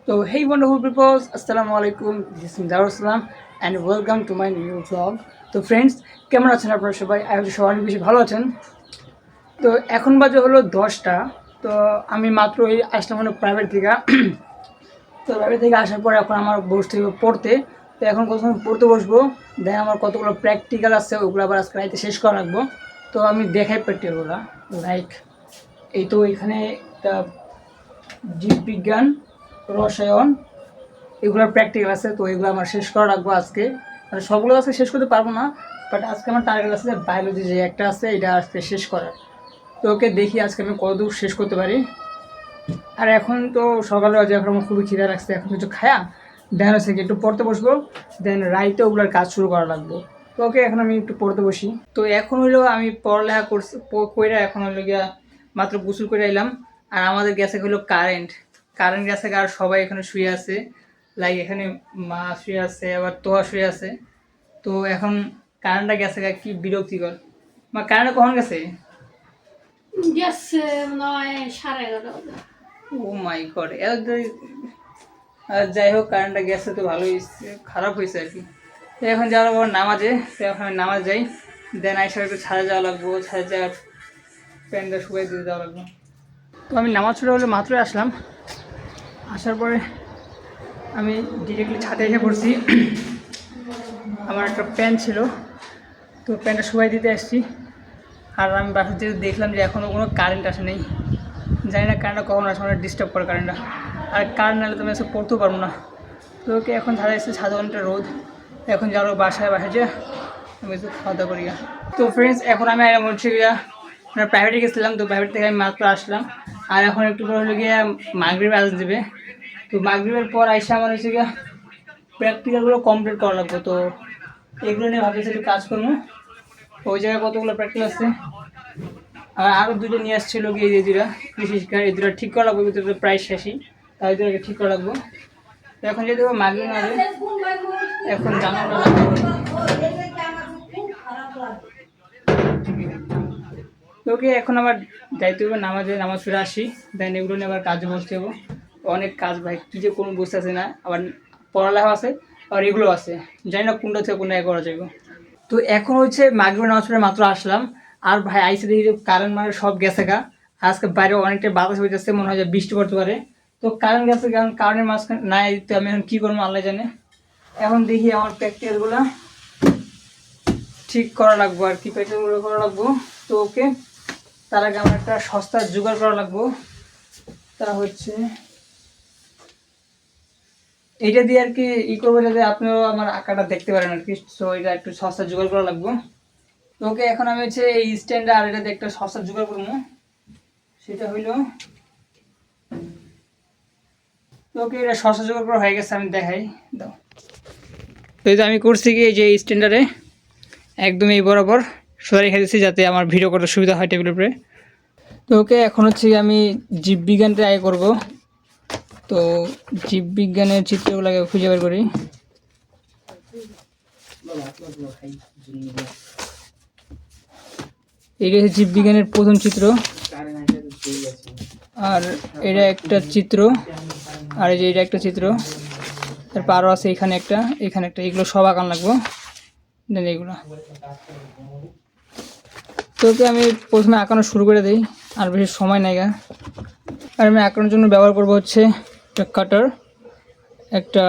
So, hey wonderful people, Assalamu alaikum. This is Darul Salam and welcome to my new vlog. তো friends, কেমন আছেন আপনারা সবাই? I hope সবাই অনেক বেশি ভালো আছেন। তো এখন বাজে হলো 10টা। তো আমি মাত্র এই আসলাম হলো প্রাইভেট থেকে। তো প্রাইভেট থেকে আসার পর এখন আমার বসতে হবে পড়তে। তো এখন কখন পড়তে বসবো, দেন আমার কতগুলো প্র্যাকটিক্যাল আছে ওগুলো আবার আজকে রাইতে শেষ করা রাখবো। তো আমি দেখাই প্র্যাকটিক্যালগুলো, লাইক এই তো এখানে একটা জীববিজ্ঞান, রসায়ন, এগুলোর প্র্যাকটিক্যাল আছে। তো এগুলো আমার শেষ করা রাখবো আজকে। মানে সবগুলো আজকে শেষ করতে পারবো না, বাট আজকে আমার টার্গেট আছে যে বায়োলজি যে একটা আছে এটা আজকে শেষ করার। তো ওকে দেখি আজকে আমি কতদূর শেষ করতে পারি। আর এখন তো সকালে বাজে, এখন আমার খুবই খিদে লাগছে, এখন কিছু খায়া দেন হচ্ছে কি একটু পড়তে বসবো, দেন রাইতে ওগুলোর কাজ শুরু করা লাগবো। তো ওকে এখন আমি একটু পড়তে বসি। তো এখন হইলো আমি পড়ালেখা করছি, কইরা এখন হইলো গিয়া মাত্র গোসল করে এলাম। আর আমাদের গেছে হলো কারেন্ট, কারেন্ট গেছে আর সবাই এখানে শুয়ে আছে। লাইক এখানে মা শুয়ে আছে, আবার তোহা শুয়ে আছে। তো এখন কারেন্টটা গেছে কি বিরক্তিকর। মা কারেন্টটা কখন গেছে? গেছে নয় 11:30। ও মাই গড, যাই হোক কারেন্টটা গেছে তো ভালোই, খারাপ হয়েছে আর কি। তো এখন যাওয়ার পর নামাজে, তো এখন আমি নামাজ যাই, দেন আইসা একটু ছাদে যাওয়া লাগবো, ছাদে যাওয়ার প্যান্টটা শুকাই দিয়ে যাওয়া লাগবো। তো আমি নামাজ ছুটে হলে মাত্রই আসলাম, আসার পরে আমি ডিরেক্টলি ছাদে এসে পড়ছি। আমার একটা প্যান্ট ছিল, তো প্যান্টটা শুকাই দিতে আসছি। আর আমি বাসার থেকে দেখলাম যে এখনও কোনো কারেন্ট আসে নেই, জানি না কারেন্টটা কখন আসে, অনেক ডিস্টার্ব করে কারেন্টটা। আর কারেন্ট নাহলে তো আমি এসে পড়তেও পারবো না। তো ওকে এখন ছাদে এসেছে, ছাদে অনেকটা রোদ। এখন যাবো বাসায় যে আমি একটু খাওয়া দাওয়া করি। তো ফ্রেন্ডস, এখন আমি হচ্ছে গিয়া আমরা প্রাইভেটে গেছিলাম, তো প্রাইভেট থেকে আমি মাত্র আসলাম। আর এখন একটু পর হলো গিয়ে মাগরিব আজান দেবে। তো মাগরিবের পর আইসা আমার হচ্ছে গিয়া প্র্যাকটিক্যালগুলো কমপ্লিট করা লাগবে। তো এগুলো নিয়ে ভাবতেছি একটু কাজ করবো। ওই জায়গায় কতগুলো প্র্যাকটিক্যাল আছে, আর আরও দুটো নিয়ে আসছিলো গিয়ে এই দুটা কৃষি শিক্ষার, এই দুটো ঠিক করা লাগবে, ভিতরে প্রায় শেষই, তাই দুটোকে ঠিক করা লাগবো। তো এখন যদি মাগরিব না হবে, এখন জানানো লাগবে। ওকে এখন আবার যাইতে হবে নামাজ ফিরে আসি, দেন এগুলো নিয়ে আবার কাজে বসতে হবে। অনেক কাজ ভাই, কী যে কোনো বুঝতে আছে না, আবার পড়ালেখা আছে আর এগুলো আছে, জানি না কোনটা থেকে কোনটা করা যাবে। তো এখন হচ্ছে মাগরিব নামাজ পড়ে মাত্র আসলাম। আর ভাই আইসে দেখি কারেন্ট মানে সব গেছে গা। আজকে বাইরে অনেকটা বাতাস হইতেছে, মনে হয় যে বৃষ্টি পড়তে পারে। তো কারেন্ট গেছে, কারণ কারেন্টের মাঝখানে নাই, তো আমি এখন কী করবো আল্লাহ জানে। এখন দেখি আমার প্র্যাকটিক্যালগুলো ঠিক করা লাগবো, আর কি প্র্যাকটিক্যালগুলো করা লাগবো। তো ওকে তার আগে আমার একটা সস্তার জোগাড় করা লাগবো, তা হচ্ছে এইটা দিয়ে আর কি করবো, যাতে আপনিও আমার আঁকাটা দেখতে পারেন আর কি। সো এটা একটু সস্তা জোগাড় করা লাগবো। তো ওকে এখন আমি হচ্ছে এই স্ট্যান্ডে আর এটাতে একটা সস্তা জোগাড় করবো, সেটা হইলো ওকে এটা সস্তা জোগাড় করা হয়ে গেছে, আমি দেখাই দাও। তো এই যে আমি করছি কি, এই যে স্ট্যান্ডারে একদম এই বরাবর সোজা রেখে দিচ্ছি, যাতে আমার ভিডিও করতে সুবিধা হয় টেবিলের উপরে। তো ওকে এখন হচ্ছে আমি জীববিজ্ঞানটা আগে করবো। তো জীববিজ্ঞানের চিত্রগুলোকে খুঁজে বের করি। এটা হচ্ছে জীববিজ্ঞানের প্রথম চিত্র, আর এটা একটা চিত্র, আর এই যে এটা একটা চিত্র, তারপর আরও আছে এখানে একটা, এখানে একটা, এগুলো সব আঁকান লাগবো। দেন এগুলো তোকে আমি প্রথমে আঁকানো শুরু করে দিই, আর বেশি সময় নেই গা। আর আমি আঁকানোর জন্য ব্যবহার করবো হচ্ছে একটা কাটার, একটা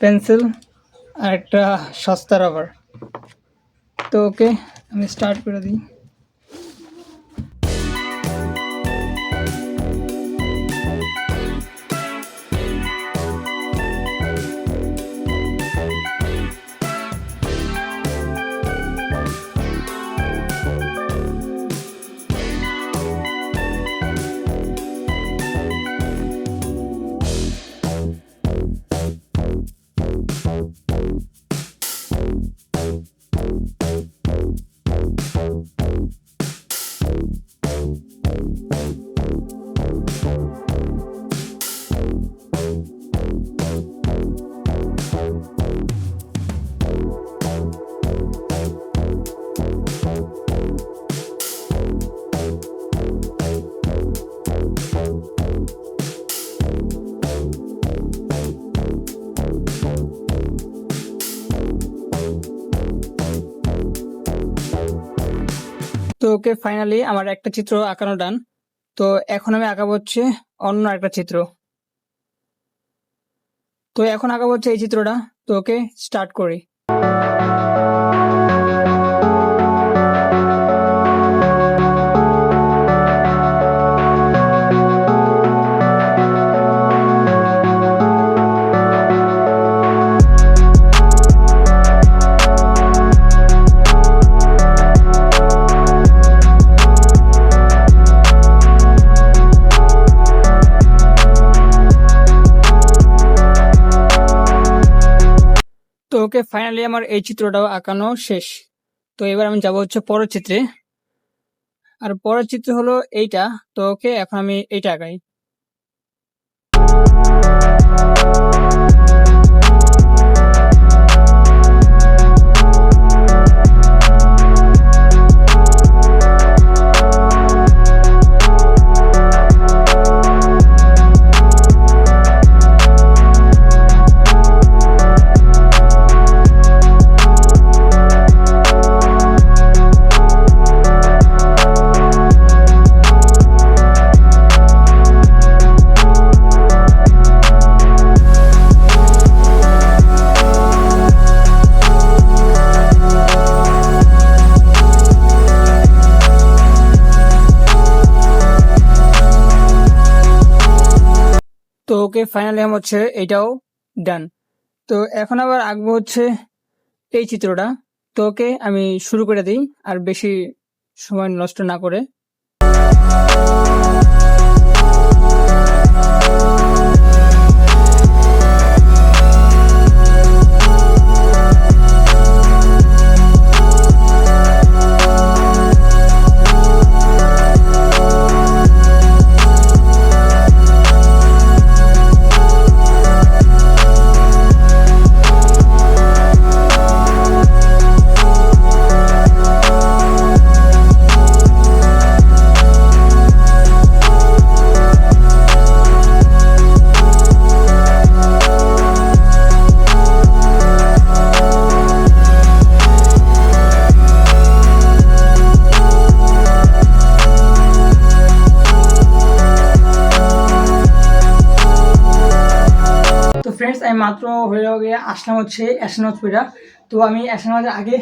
পেন্সিল, আর একটা সস্তা রাবার। তো ওকে আমি স্টার্ট করে দিই। ওকে ফাইনালি আমার একটা চিত্র আঁকানো ডান। তো এখন আমি আঁকাবো হচ্ছে অন্য একটা চিত্র। তো এখন আঁকাবো হচ্ছে এই চিত্রটা। তো ওকে স্টার্ট করি। তো ওকে ফাইনালি আমার এই চিত্রটাও আঁকানো শেষ। তো এবার আমি যাব হচ্ছে পরের চিত্রে। আর পরের চিত্র হলো এইটা। তো ওকে এখন আমি এইটা আঁকাই। তো ওকে ফাইনালি আমার হচ্ছে এইটাও ডান। তো এখন আবার আঁকবো হচ্ছে এই চিত্রটা। তো ওকে আমি শুরু করে দিই আর বেশি সময় নষ্ট না করে। তো ফ্রেন্ডস আমি মাত্র হয়ে গিয়ে আসলাম হচ্ছে অ্যাসেনজপুরা। তো আমি অ্যাসেনজের আগে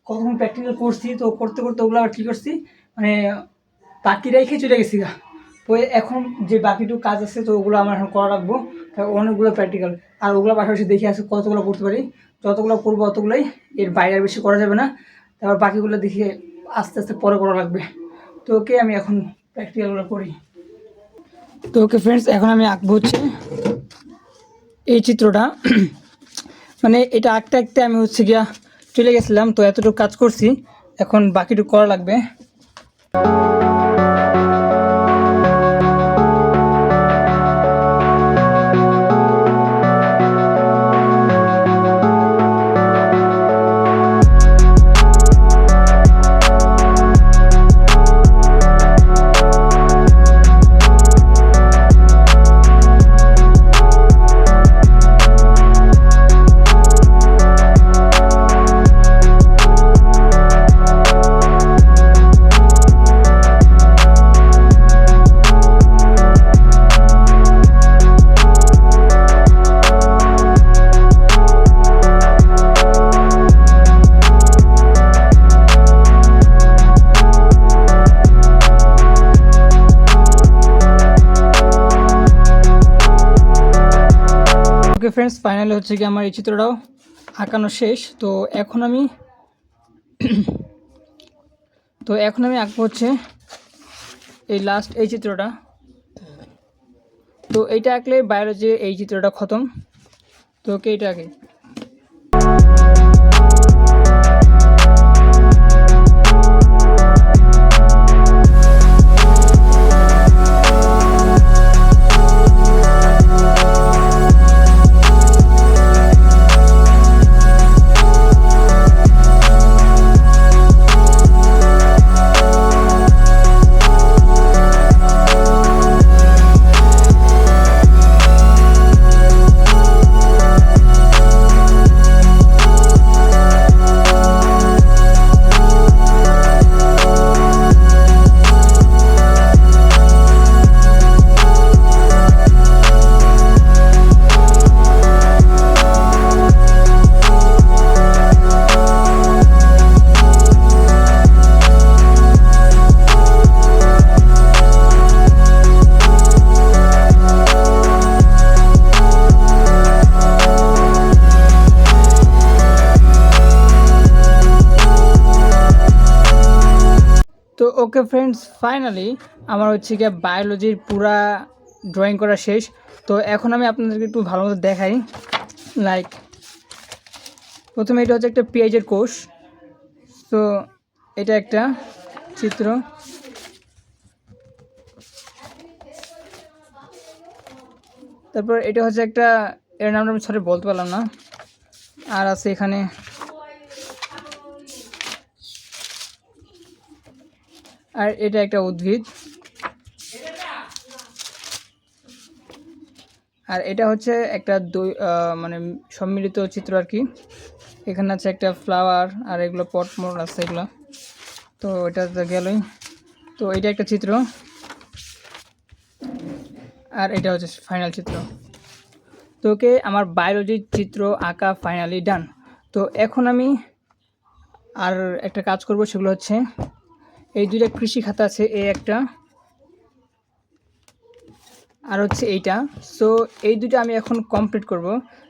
কতক্ষণ প্র্যাকটিক্যাল করছি। তো করতে করতে ওগুলো আবার কী করছি মানে বাকি রেখে চলে গেছি গা। তো এখন যে বাকিটুকু কাজ আছে তো ওগুলো আমার এখন করা রাখবো। অনেকগুলো প্র্যাকটিক্যাল আর ওগুলো পাশাপাশি দেখে আছে কতগুলো করতে পারি। যতগুলো করবো অতগুলোই, এর বাইরে আর বেশি করা যাবে না। তারপর বাকিগুলো দেখে আস্তে আস্তে পরে করা লাগবে। তো ওকে আমি এখন প্র্যাকটিক্যালগুলো করি। তো ওকে ফ্রেন্ডস এখন আমি আঁকবো হচ্ছে এই চিত্রটা। মানে এটা আঁকতে আঁকতে আমি হচ্ছে গিয়া চলে গেছিলাম। তো এতটুকু কাজ করছি, এখন বাকিটুকু করা লাগবে। ওকে ফ্রেন্ডস ফাইনালি হচ্ছে কি আমার এই চিত্রটাও আঁকানো শেষ। তো এখন আমি আঁকবো হচ্ছে এই লাস্ট এই চিত্রটা। তো এইটা আঁকলে বাইরে যে এই চিত্রটা খতম। তো ওকে এটা আঁকি। ওকে ফ্রেন্ডস, ফাইনালি আমার হচ্ছে গিয়ে বায়োলজির পুরা ড্রয়িং করা শেষ। তো এখন আমি আপনাদেরকে একটু ভালো মতো দেখাই। লাইক প্রথমে এটা হচ্ছে একটা পেঁয়াজের কোষ। তো এটা একটা চিত্র। তারপর এটা হচ্ছে একটা, এর নামটা আমি সরি বলতে পারলাম না। আর আছে এখানে আর এটা একটা উদ্ভিদ। আর এটা হচ্ছে একটা মানে সম্মিলিত চিত্র আর কি। এখানে আছে একটা ফ্লাওয়ার, আর এগুলো পটমোর আছে এগুলো। তো এটা তো গেলই। তো এটা একটা চিত্র, আর এটা হচ্ছে ফাইনাল চিত্র। তো ওকে, আমার বায়োলজির চিত্র আঁকা ফাইনালি ডান। তো এখন আমি আর একটা কাজ করব, সেগুলো হচ্ছে এই দুইটা কৃষি খাতা আছে, এই একটা আর হচ্ছে এইটা। সো এই দুটো আমি এখন কমপ্লিট করব।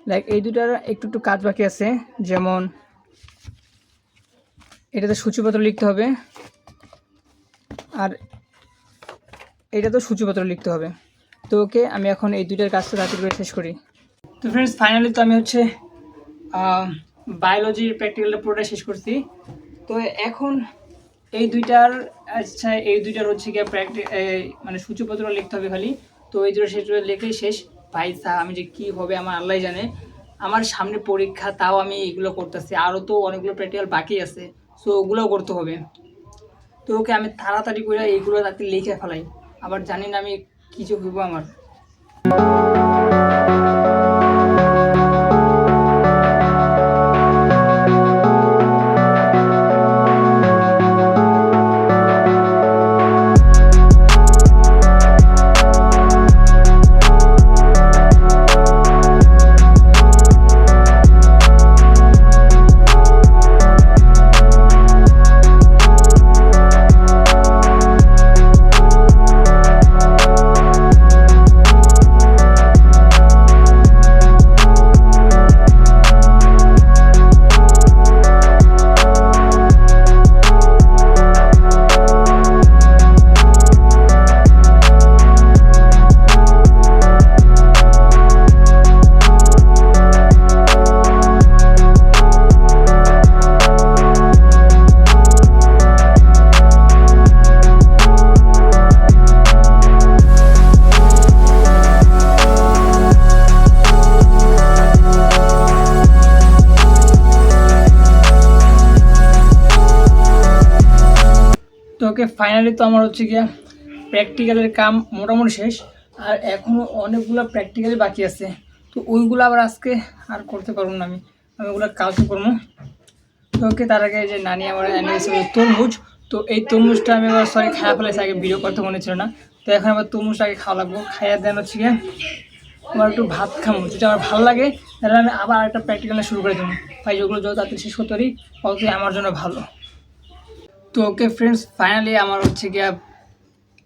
লাইক এই দুটার একটু একটু কাজ বাকি আছে, যেমন এটাতে সূচিপত্র লিখতে হবে, আর এটা তো সূচিপত্র লিখতে হবে। তো ওকে, আমি এখন এই দুইটার কাজটা তাড়াতাড়ি করে শেষ করি। তো ফ্রেন্ডস, ফাইনালি তো আমি হচ্ছে বায়োলজির প্র্যাকটিক্যালটা পুরোটা শেষ করছি। তো এখন এই দুইটার, আচ্ছা এই দুইটার হচ্ছে গিয়ে মানে সূচিপত্র লিখতে হবে খালি। তো এই দুটো শেষ লিখলেই শেষ। ভাই স্যার, আমি যে কী হবে আমার আল্লাহ জানে। আমার সামনে পরীক্ষা, তাও আমি এগুলো করতেছি, আরও তো অনেকগুলো প্র্যাকটিক্যাল বাকি আছে। সো ওগুলোও করতে হবে। তো ওকে, আমি তাড়াতাড়ি করে এইগুলো তাতে লিখে ফেলাই, আবার জানি না আমি কিছু হইব আমার। তো ওকে, ফাইনালি তো আমার হচ্ছে গিয়া প্র্যাকটিক্যালের কাম মোটামুটি শেষ। আর এখনও অনেকগুলো প্র্যাকটিক্যালই বাকি আছে। তো ওইগুলো আবার আজকে আর করতে পারবো না, আমি ওগুলো কালকে করবো। তো ওকে, তার আগে যে নানি আমার এনেছে তরমুজ। তো এই তরমুজটা আমি আবার সরি খাওয়া ফেলেছি, আগে ভিডিও করতে মনে ছিল না। তো এখন আবার তরমুজটা আগে খাওয়া লাগবো। খাইয়া দেন হচ্ছে গিয়ে আমার একটু ভাত খাবো, যেটা আমার ভালো লাগে। তাহলে আমি আবার একটা প্র্যাকটিক্যালে শুরু করে দেবো। ভাই যেগুলো যত তাড়াতাড়ি শেষ করতে পারি ততই আমার জন্য ভালো। তো ওকে ফ্রেন্ডস, ফাইনালি আমার হচ্ছে গিয়া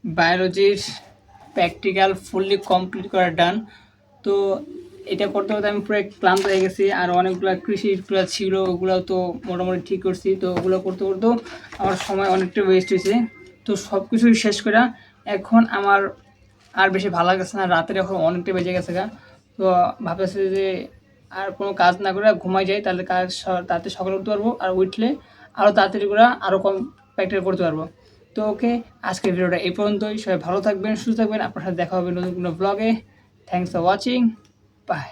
বায়োলজির প্র্যাকটিক্যাল ফুললি কমপ্লিট করা ডান। তো এটা করতে করতে আমি পুরো ক্লান্ত হয়ে গেছি। আর অনেকগুলো কৃষিগুলো ছিল, ওগুলো তো মোটামুটি ঠিক করছি। তো ওগুলো করতে করতেও আমার সময় অনেকটা ওয়েস্ট হয়েছে। তো সব কিছুই শেষ করে এখন আমার আর বেশি ভালো লাগছে না। রাতের এখন অনেকটা বেজে গেছে গা। তো ভাবতেছি যে আর কোনো কাজ না করে ঘুমাই যাই, তাহলে কাজ তাড়াতাড়ি সকালে উঠতে পারবো। আর উঠলে আরও তাড়াতাড়ি করে আরও কম প্র্যাকটিস করতে পারবো। তো ওকে, আজকের ভিডিওটা এই পর্যন্তই। সবাই ভালো থাকবেন, সুস্থ থাকবেন। আপনার সাথে দেখা হবে নতুন কোনো ব্লগে। Thanks for watching, by.